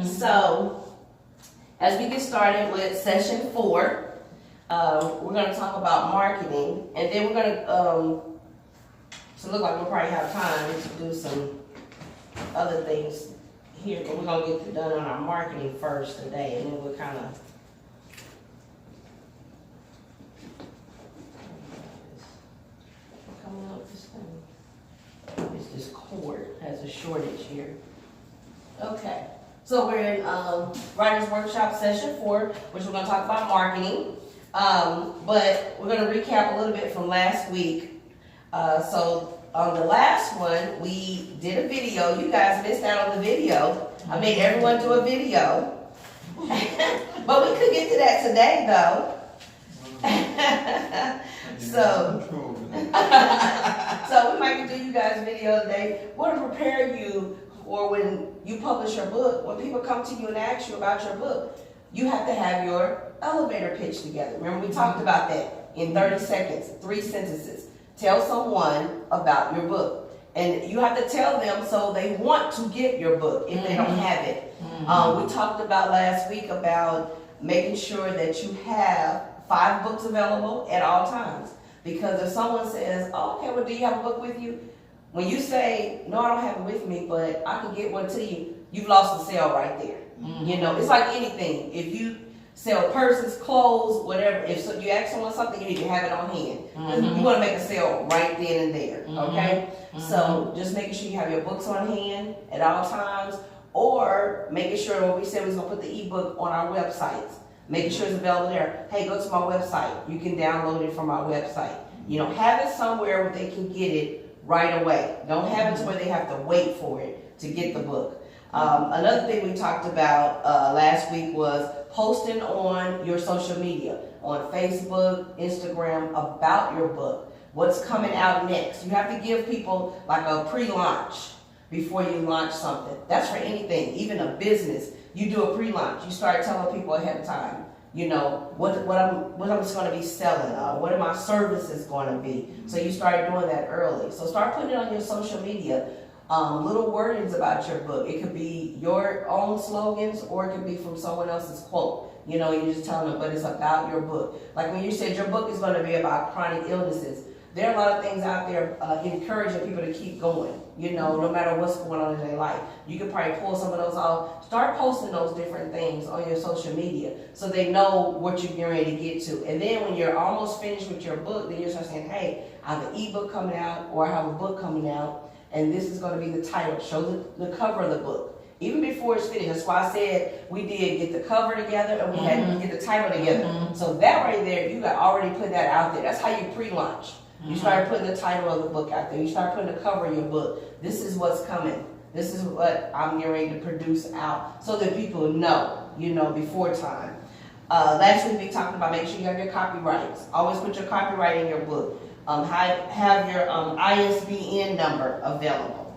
So, as we get started with session 4, we're going to talk about marketing, and then we're going to, so look like we'll probably have time to do some other things here, but we're going to get done on our marketing first today, and then we'll kind of coming up with this thing. It's this cord has a shortage here. Okay, so we're in Writers Workshop Session 4, which we're going to talk about marketing. But we're going to recap a little bit from last week. So on the last one, we did a video. You guys missed out on the video. I made everyone do a video. But we could get to that today, though. So we might do you guys video today. We want to prepare you for when you publish your book. When people come to you and ask you about your book, you have to have your elevator pitch together. Remember, we talked about that in 30 seconds, 3 sentences. Tell someone about your book. And you have to tell them so they want to get your book if they don't have it. We talked about last week about making sure that you have 5 books available at all times. Because if someone says, oh, okay, well, do you have a book with you? When you say, no, I don't have it with me, but I can get one to you, you've lost the sale right there. You know, it's like anything. If you sell purses, clothes, whatever, if you ask someone something, you need to have it on hand. You want to make a sale right then and there, okay? So just making sure you have your books on hand at all times, or making sure what we said was going to put the ebook on our websites. Making sure it's available there. Hey, go to my website. You can download it from my website. You know, have it somewhere where they can get it right away. Don't have it to where they have to wait for it to get the book. Another thing we talked about last week was posting on your social media, on Facebook, Instagram, about your book. What's coming out next? You have to give people like a pre-launch before you launch something. That's for anything, even a business. You do a pre-launch. You start telling people ahead of time, you know, what I'm going to be selling, what are my services going to be. So you start doing that early. So start putting it on your social media. Little wordings about your book. It could be your own slogans, or it could be from someone else's quote. You know, you just tell them, but it's about your book. Like when you said your book is going to be about chronic illnesses, there are a lot of things out there encouraging people to keep going, you know, no matter what's going on in their life. You could probably pull some of those off. Start posting those different things on your social media so they know what you're getting ready to get to. And then when you're almost finished with your book, then you start saying, hey, I have an ebook coming out, or I have a book coming out, and this is going to be the title. Show the cover of the book. Even before it's finished. That's why I said we did get the cover together and we had to get the title together. So that right there, you got already put that out there. That's how you pre-launch. You start putting the title of the book out there. You start putting the cover of your book. This is what's coming. This is what I'm getting ready to produce out, so that people know, you know, before time. Last week we talked about making sure you have your copyrights. Always put your copyright in your book. Have your ISBN number available.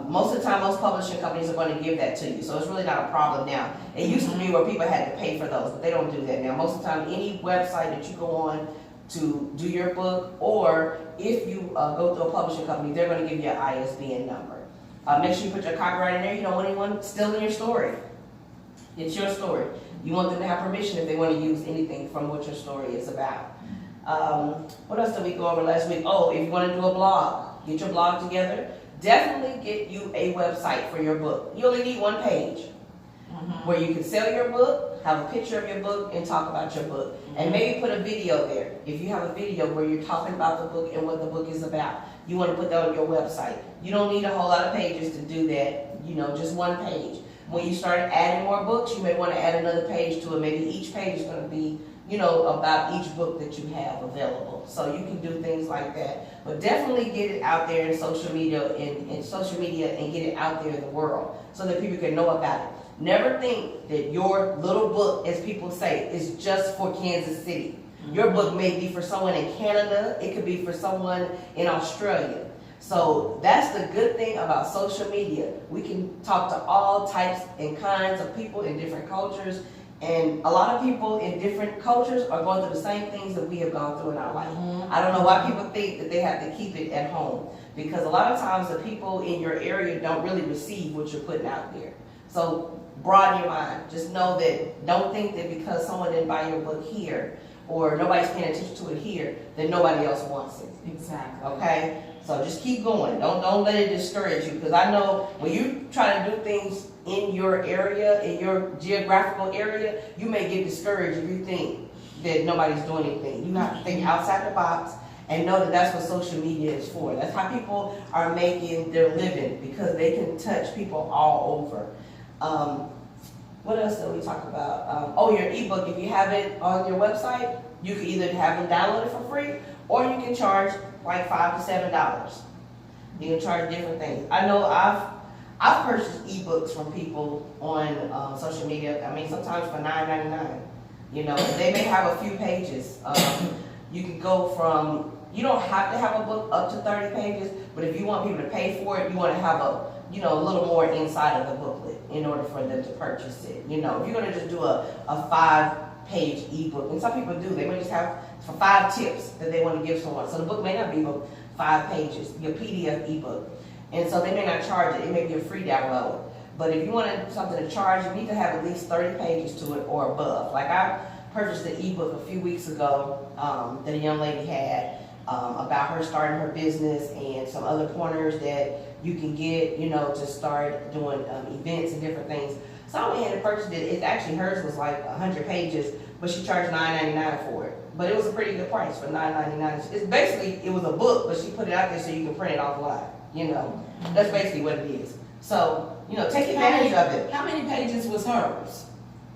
Most of the time, most publishing companies are going to give that to you, so it's really not a problem now. It used to be where people had to pay for those, but they don't do that now. Most of the time, any website that you go on to do your book, or if you go through a publishing company, they're going to give you an ISBN number. Make sure you put your copyright in there. You don't want anyone stealing your story. It's your story. You want them to have permission if they want to use anything from what your story is about. What else did we go over last week? Oh, if you want to do a blog, get your blog together. Definitely get you a website for your book. You only need 1 page where you can sell your book, have a picture of your book, and talk about your book. And maybe put a video there. If you have a video where you're talking about the book and what the book is about, you want to put that on your website. You don't need a whole lot of pages to do that, you know, just 1 page. When you start adding more books, you may want to add another page to it. Maybe each page is going to be, you know, about each book that you have available. So you can do things like that. But definitely get it out there in social media and get it out there in the world so that people can know about it. Never think that your little book, as people say, is just for Kansas City. Your book may be for someone in Canada. It could be for someone in Australia. So that's the good thing about social media. We can talk to all types and kinds of people in different cultures. And a lot of people in different cultures are going through the same things that we have gone through in our life. I don't know why people think that they have to keep it at home. Because a lot of times the people in your area don't really receive what you're putting out there. So broaden your mind. Just know that, don't think that because someone didn't buy your book here, or nobody's paying attention to it here, that nobody else wants it. Exactly. Okay? So just keep going. Don't let it discourage you, because I know when you try to do things in your area, in your geographical area, you may get discouraged if you think that nobody's doing anything. You have to think outside the box and know that that's what social media is for. That's how people are making their living, because they can touch people all over. What else did we talk about? Your ebook. If you have it on your website, you can either have them downloaded for free, or you can charge like $5 to $7. You can charge different things. I know I've purchased ebooks from people on social media. I mean, sometimes for $9.99. You know, they may have a few pages. You can go from, you don't have to have a book up to 30 pages, but if you want people to pay for it, you want to have a little more inside of the booklet in order for them to purchase it. You know, if you're going to just do a 5-page ebook, and some people do, they may just have for 5 tips that they want to give someone. So the book may not be 5 pages, your PDF ebook. And so they may not charge it. It may be a free download. But if you want something to charge, you need to have at least 30 pages to it or above. Like I purchased an ebook a few weeks ago that a young lady had about her starting her business and some other pointers that you can get, to start doing events and different things. So I went ahead and purchased it. It's actually, hers was like 100 pages, but she charged $9.99 for it. But it was a pretty good price for $9.99. It's basically, it was a book, but she put it out there so you can print it offline. That's basically what it is. So, take advantage of it. How many pages was hers?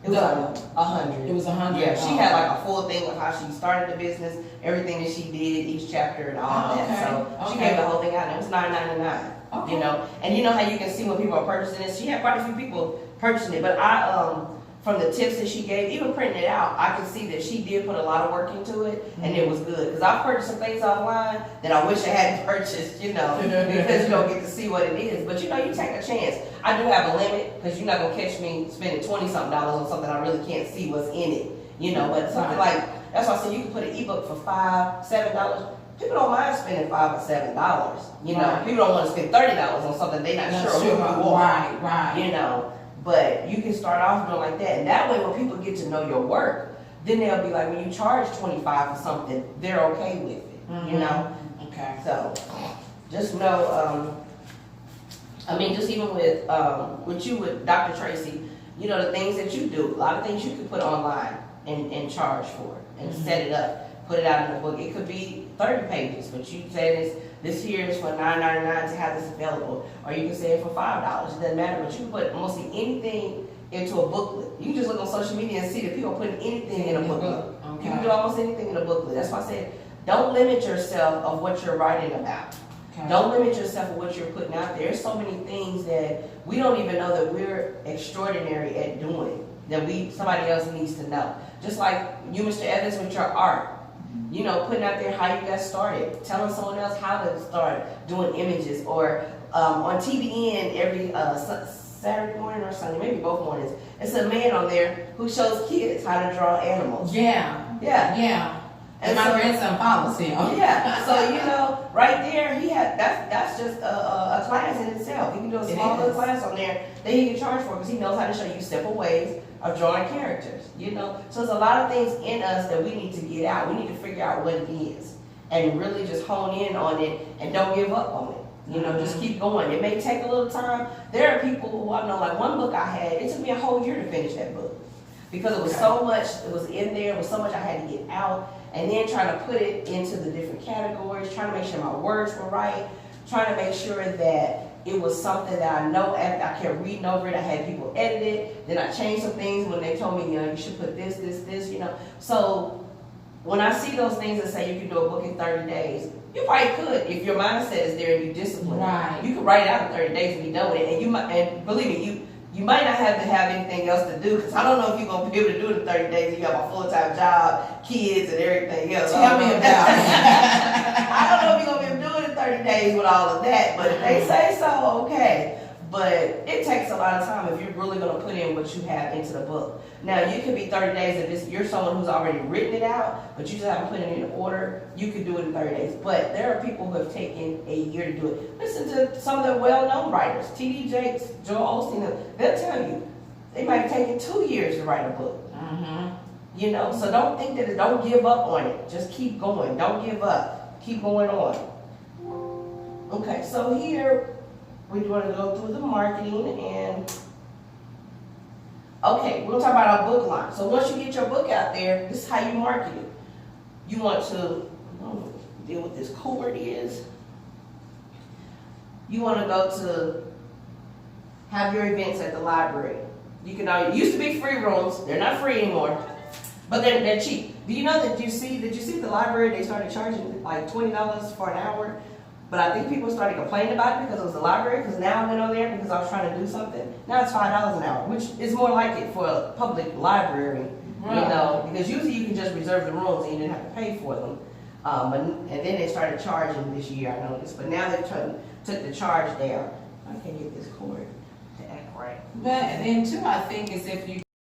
It was 100. It was 100. Yeah, she had like a full thing of how she started the business, everything that she did, each chapter and all that. So she gave the whole thing out, and it was $9.99. Okay. And you know how you can see when people are purchasing it. She had quite a few people purchasing it, but I from the tips that she gave, even printing it out, I could see that she did put a lot of work into it, and it was good. Because I've purchased some things offline that I wish I hadn't purchased, because you don't get to see what it is. But you take a chance. I do have a limit, because you're not going to catch me spending $20-something on something I really can't see what's in it. But something like, that's why I said you can put an ebook for $5, $7. People don't mind spending $5 or $7. Right. People don't want to spend $30 on something they're not sure who you are. Right. But you can start off doing like that, and that way when people get to know your work, then they'll be like, when you charge $25 for something, they're okay with it. Okay. So just know, just even with Dr. Tracy, the things that you do, a lot of things you can put online and charge for and set it up, put it out in the book. It could be 30 pages, but you say this here is for $9.99 to have this available, or you can say it for $5. It doesn't matter, but you can put mostly anything into a booklet. You can just look on social media and see that people are putting anything in a booklet. Okay. You can do almost anything in a booklet. That's why I said, don't limit yourself of what you're writing about. Okay. Don't limit yourself of what you're putting out there. There's so many things that we don't even know that we're extraordinary at doing, that somebody else needs to know. Just like you, Mr. Evans, with your art. Putting out there how you got started, telling someone else how to start doing images, or on TBN every Saturday morning or Sunday, maybe both mornings, it's a man on there who shows kids how to draw animals. Yeah. And my grandson follows him. Yeah. So right there, that's just a class in itself. He can do a small little class on there that he can charge for, because he knows how to show you simple ways of drawing characters. So there's a lot of things in us that we need to get out. We need to figure out what it is and really just hone in on it, and don't give up on it. Just keep going. It may take a little time. There are people who I know, like one book I had, it took me a whole year to finish that book, because it was so much, it was in there, it was so much I had to get out, and then trying to put it into the different categories, trying to make sure my words were right, trying to make sure that it was something that I know after I kept reading over it. I had people edit it, then I changed some things when they told me, you should put this. So when I see those things that say you can do a book in 30 days, you probably could if your mindset is there and you discipline. Right. You could write it out in 30 days and be done with it. And believe me, you might not have to have anything else to do, because I don't know if you're going to be able to do it in 30 days if you have a full-time job, kids, and everything else. Tell me about it. I don't know if you're going to be able to do it in 30 days with all of that, but if they say so, okay. But it takes a lot of time if you're really going to put in what you have into the book. Now, you could be 30 days if you're someone who's already written it out, but you just haven't put it in order, you could do it in 30 days. But there are people who have taken a year to do it. Listen to some of the well-known writers, T.D. Jakes, Joel Osteen, they'll tell you, It might have taken 2 years to write a book. Mm-hmm. You know, so don't think that don't give up on it. Just keep going. Don't give up. Keep going on. Okay, so here we want to go through the marketing and okay, we're gonna talk about our book line. So once you get your book out there, this is how you market it. You want to deal with this cord is. You want to go to have your events at the library. You can it used to be free rooms. They're not free anymore. But they're cheap. Do you know that you see the library, they started charging like $20 for an hour? But I think people started complaining about it because it was the library, because now I went on there because I was trying to do something. Now it's $5 an hour, which is more like it for a public library, you know, because usually you can just reserve the rooms and you didn't have to pay for them. And then they started charging this year, I noticed. But now they've took the charge down. I can't get this cord to act right. But then too, I think is if you